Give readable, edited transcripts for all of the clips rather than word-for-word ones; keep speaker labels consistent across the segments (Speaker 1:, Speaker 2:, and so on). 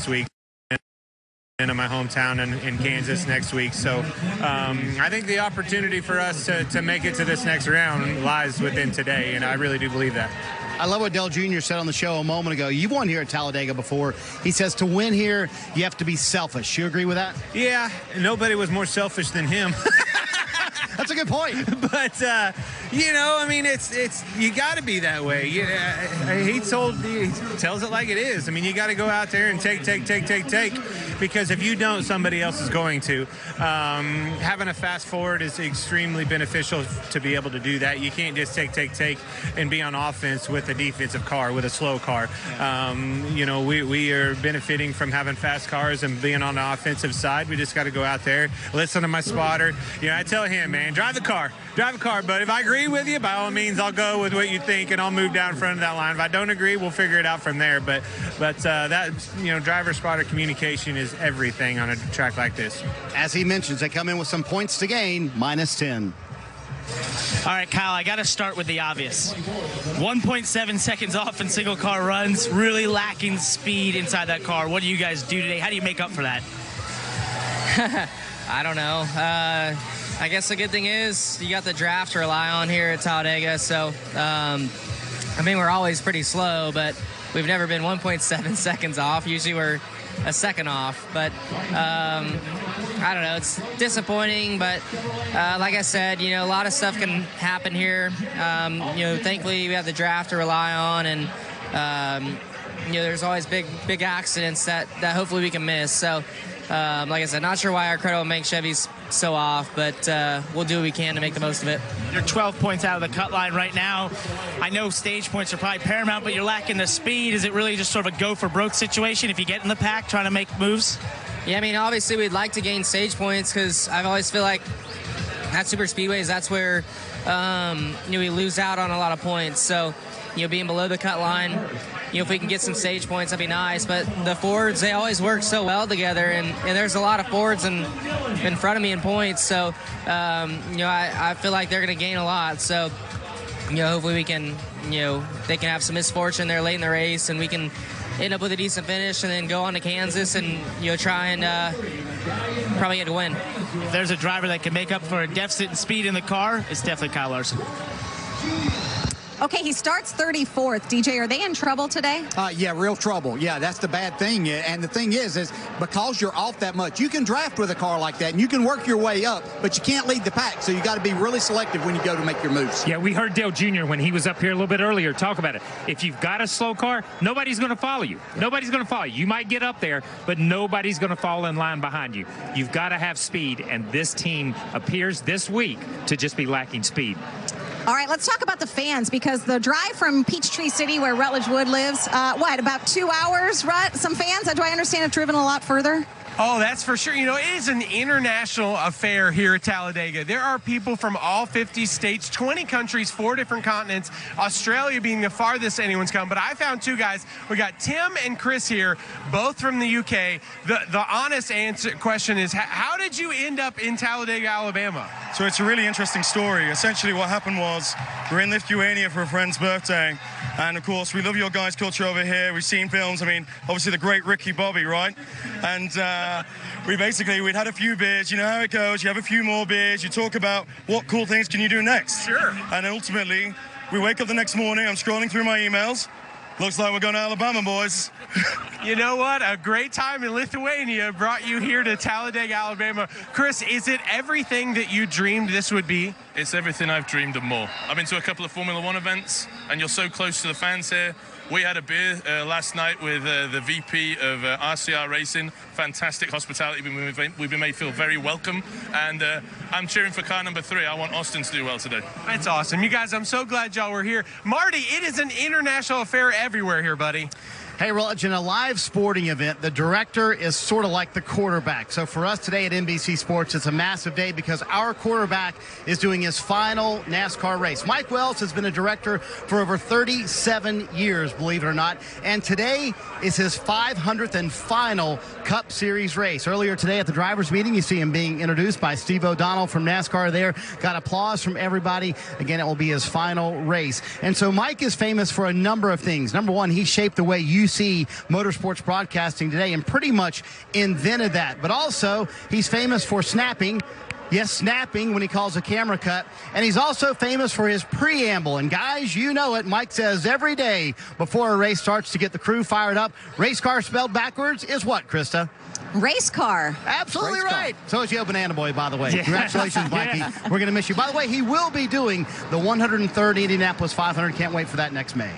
Speaker 1: next week. In my hometown in Kansas next week. So I think the opportunity for us to make it to this next round lies within today, and I really do believe that.
Speaker 2: I love what Dale Jr. said on the show a moment ago. You've won here at Talladega before. He says to win here, you have to be selfish. You agree with that?
Speaker 1: Yeah, nobody was more selfish than him.
Speaker 2: That's a good point.
Speaker 1: But, you know, I mean, it's you got to be that way. He tells it like it is. I mean, you got to go out there and take, because if you don't, somebody else is going to. Having a fast forward is extremely beneficial to be able to do that. You can't just take and be on offense with a defensive car, with a slow car. You know, we are benefiting from having fast cars and being on the offensive side. We just got to go out there, listen to my spotter. You know, I tell him, man, drive the car, but if I agree with you, by all means, I'll go with what you think, and I'll move down in front of that line. If I don't agree, we'll figure it out from there. But that, you know, driver-spotter communication is everything on a track like this.
Speaker 2: As he mentions, they come in with some points to gain, -10.
Speaker 3: All right, Kyle, I got to start with the obvious. 1.7 seconds off in single car runs, really lacking speed inside that car. What do you guys do today? How do you make up for that?
Speaker 4: I don't know. I guess the good thing is you got the draft to rely on here at Talladega. So, I mean, we're always pretty slow, but we've never been 1.7 seconds off. Usually we're a second off. But I don't know. It's disappointing, but like I said, you know, a lot of stuff can happen here. You know, thankfully we have the draft to rely on, and you know, there's always big accidents that hopefully we can miss. So. Like I said, not sure why our credit will make Chevy's so off, but we'll do what we can to make the most of it.
Speaker 3: You're 12 points out of the cut line right now. I know stage points are probably paramount, but you're lacking the speed. Is it really just sort of a go-for-broke situation if you get in the pack trying to make moves?
Speaker 4: Yeah, I mean, obviously we'd like to gain stage points because I always feel like at super speedways, that's where you know, we lose out on a lot of points. So, you know, being below the cut line, you know, if we can get some stage points, that'd be nice. But the Fords, they always work so well together, and there's a lot of Fords in front of me in points. So, you know, I feel like they're going to gain a lot. So, you know, hopefully we can, you know, they can have some misfortune there late in the race, and we can end up with a decent finish and then go on to Kansas and, you know, try and probably get a win.
Speaker 3: If there's a driver that can make up for a deficit in speed in the car, it's definitely Kyle Larson.
Speaker 5: Okay, he starts 34th. DJ, are they in trouble today?
Speaker 6: Yeah, real trouble. Yeah, that's the bad thing. And the thing is because you're off that much, you can draft with a car like that, and you can work your way up, but you can't lead the pack, so you got to be really selective when you go to make your moves.
Speaker 7: Yeah, we heard Dale Jr. when he was up here a little bit earlier talk about it. If you've got a slow car, nobody's going to follow you. Nobody's going to follow you. You might get up there, but nobody's going to fall in line behind you. You've got to have speed, and this team appears this week to just be lacking speed.
Speaker 5: All right, let's talk about the fans, because the drive from Peachtree City, where Rutledge Wood lives, about 2 hours, Rut? Some fans, do I understand, have driven a lot further?
Speaker 8: Oh, that's for sure. You know, it is an international affair here at Talladega. There are people from all 50 states, 20 countries, 4 different continents, Australia being the farthest anyone's come. But I found 2 guys. We got Tim and Chris here, both from the UK. The honest question is, how did you end up in Talladega, Alabama?
Speaker 9: So it's a really interesting story. Essentially what happened was we're in Lithuania for a friend's birthday. And of course, we love your guys' culture over here. We've seen films. I mean, obviously the great Ricky Bobby, right? And we'd had a few beers. You know how it goes. You have a few more beers. You talk about what cool things can you do next.
Speaker 8: Sure.
Speaker 9: And ultimately, we wake up the next morning. I'm scrolling through my emails. Looks like we're going to Alabama, boys.
Speaker 8: You know what? A great time in Lithuania brought you here to Talladega, Alabama. Chris, is it everything that you dreamed this would be?
Speaker 10: It's everything I've dreamed and more. I've been to a couple of Formula One events, and you're so close to the fans here. We had a beer last night with the VP of RCR Racing. Fantastic hospitality. We've been made feel very welcome. And I'm cheering for car number 3. I want Austin to do well today.
Speaker 8: That's awesome. You guys, I'm so glad y'all were here. Marty, it is an international affair everywhere here, buddy.
Speaker 2: Hey, Rutledge, in a live sporting event, the director is sort of like the quarterback. So for us today at NBC Sports, it's a massive day because our quarterback is doing his final NASCAR race. Mike Wells has been a director for over 37 years, believe it or not. And today is his 500th and final Cup Series race. Earlier today at the drivers' meeting, you see him being introduced by Steve O'Donnell from NASCAR there. Got applause from everybody. Again, it will be his final race. And so Mike is famous for a number of things. Number one, he shaped the way you NBC Motorsports Broadcasting today and pretty much invented that. But also, he's famous for snapping. Yes, snapping when he calls a camera cut. And he's also famous for his preamble. And guys, you know it. Mike says every day before a race starts to get the crew fired up. Race car spelled backwards is what, Krista?
Speaker 5: Race car.
Speaker 2: Absolutely
Speaker 6: Race car.
Speaker 2: right. So is Yo Banana Boy, by the way.
Speaker 7: Yeah.
Speaker 2: Congratulations, Mikey.
Speaker 7: Yeah.
Speaker 2: We're going to miss you. By the way, he will be doing the 103rd Indianapolis 500. Can't wait for that next May.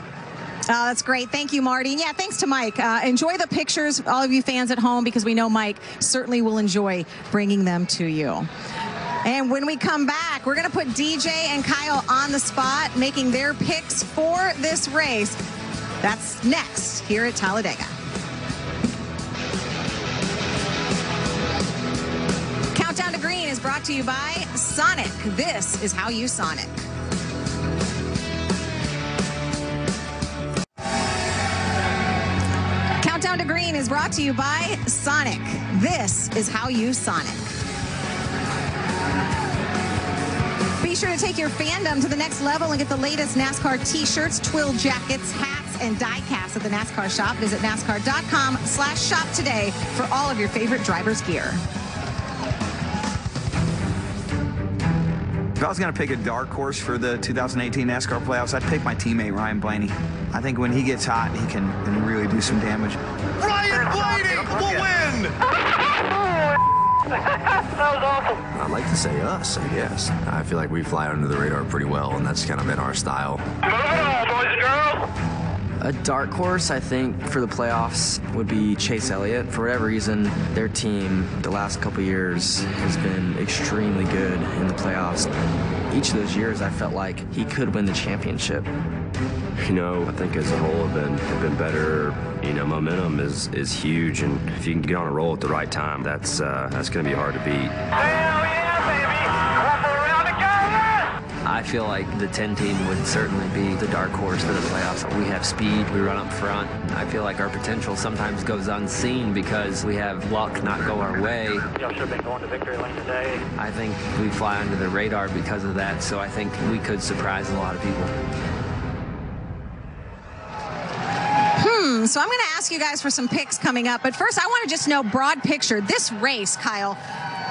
Speaker 5: That's great. Thank you, Marty. And yeah, thanks to Mike. Enjoy the pictures, all of you fans at home, because we know Mike certainly will enjoy bringing them to you. And when we come back, we're going to put DJ and Kyle on the spot, making their picks for this race. That's next here at Talladega. Countdown to Green is brought to you by Sonic. This is how you Sonic. Countdown to Green is brought to you by Sonic. This is how you Sonic. Be sure to take your fandom to the next level and get the latest NASCAR t-shirts, twill jackets, hats, and die casts at the NASCAR shop. Visit NASCAR.com/shop today for all of your favorite drivers' gear.
Speaker 11: If I was going to pick a dark horse for the 2018 NASCAR playoffs, I'd pick my teammate, Ryan Blaney. I think when he gets hot, he can really do some damage.
Speaker 12: Ryan Blaney will win! That was awesome.
Speaker 13: I'd like to say us, I guess. I feel like we fly under the radar pretty well, and that's kind of been our style.
Speaker 12: Move it on, boys and girls!
Speaker 14: A dark horse, I think, for the playoffs would be Chase Elliott. For whatever reason, their team the last couple years has been extremely good in the playoffs. Each of those years, I felt like he could win the championship.
Speaker 13: You know, I think as a whole have been better. You know, momentum is huge, and if you can get on a roll at the right time, that's going to be hard to beat.
Speaker 12: Hell yeah, baby! Wrap around the corner!
Speaker 14: I feel like the 10 team would certainly be the dark horse for the playoffs. We have speed, we run up front. I feel like our potential sometimes goes unseen because we have luck not go our way.
Speaker 12: Y'all should have been going to victory lane today.
Speaker 14: I think we fly under the radar because of that, so I think we could surprise a lot of people.
Speaker 5: So I'm going to ask you guys for some picks coming up. But first, I want to just know, broad picture, this race, Kyle.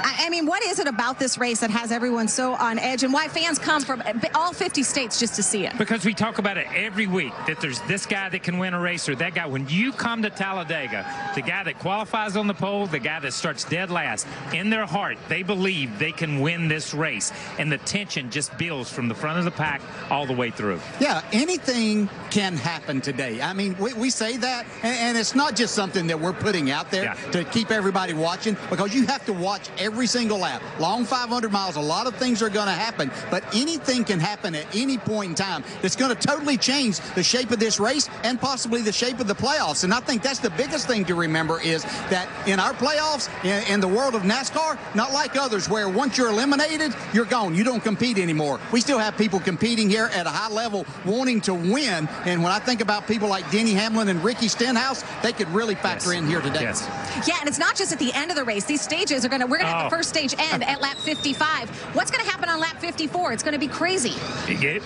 Speaker 5: I mean, what is it about this race that has everyone so on edge, and why fans come from all 50 states just to see it?
Speaker 7: Because we talk about it every week, that there's this guy that can win a race or that guy. When you come to Talladega, the guy that qualifies on the pole, the guy that starts dead last, in their heart, they believe they can win this race. And the tension just builds from the front of the pack all the way through.
Speaker 6: Yeah, anything can happen today. I mean, we say that, and it's not just something that we're putting out there to keep everybody watching, because you have to watch every single lap. Long 500 miles, a lot of things are going to happen, but anything can happen at any point in time that's going to totally change the shape of this race and possibly the shape of the playoffs. And I think that's the biggest thing to remember, is that in our playoffs, in the world of NASCAR, not like others where once you're eliminated, you're gone. You don't compete anymore. We still have people competing here at a high level wanting to win. And when I think about people like Denny Hamlin and Ricky Stenhouse, they could really factor in here today.
Speaker 7: Yes.
Speaker 5: Yeah, and it's not just at the end of the race. These stages are we're going to have the first stage end at lap 55. What's going to happen on lap 54? It's going to be crazy.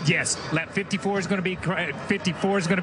Speaker 7: Yes, lap 54 is going to be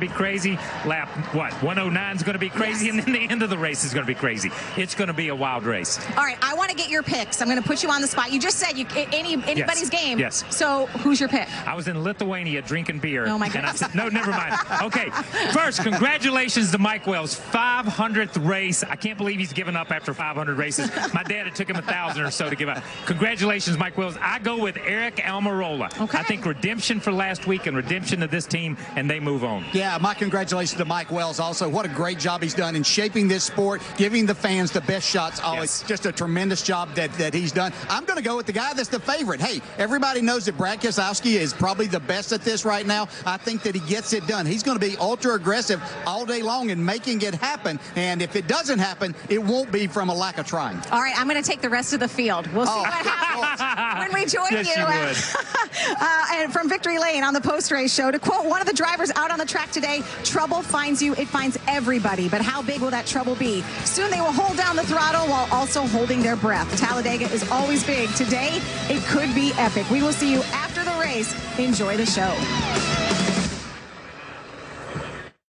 Speaker 7: crazy. Lap 109 is going to be crazy, and then the end of the race is going to be crazy. It's going to be a wild race.
Speaker 5: All right, I want to get your picks. I'm going to put you on the spot. You just said anybody's game.
Speaker 7: Yes.
Speaker 5: So who's your pick?
Speaker 7: I was in Lithuania drinking beer.
Speaker 5: Oh my
Speaker 7: and I
Speaker 5: God.
Speaker 7: said, no, never mind. Okay, first, congratulations to Mike Wells, 500th race. I can't believe he's given up after 500 races. My dad, it took him 1,000 or so to give up. Congratulations, Mike Wells. I go with Eric Almirola.
Speaker 5: Okay.
Speaker 7: I think redemption for last week and redemption to this team, and they move on.
Speaker 6: Yeah, my congratulations to Mike Wells also. What a great job he's done in shaping this sport, giving the fans the best shots. Oh,
Speaker 7: Yes.
Speaker 6: it's just a tremendous job that he's done. I'm going to go with the guy that's the favorite. Hey, everybody knows that Brad Keselowski is probably the best at this right now. I think that he gets it done. He's going to be ultra aggressive all day long and making it happen. And if it doesn't happen, it won't be from a lack of trying.
Speaker 5: All right, I'm going to take the rest of the field. We'll see what happens when we join
Speaker 7: Yes,
Speaker 5: you.
Speaker 7: you would.
Speaker 5: And from Victory Lane on the post-race show, to quote one of the drivers out on the track today, trouble finds you, it finds everybody. But how big will that trouble be? Soon they will hold down the throttle while also holding their breath. Talladega is always big. Today, it could be epic. We will see you after the race. Enjoy the show.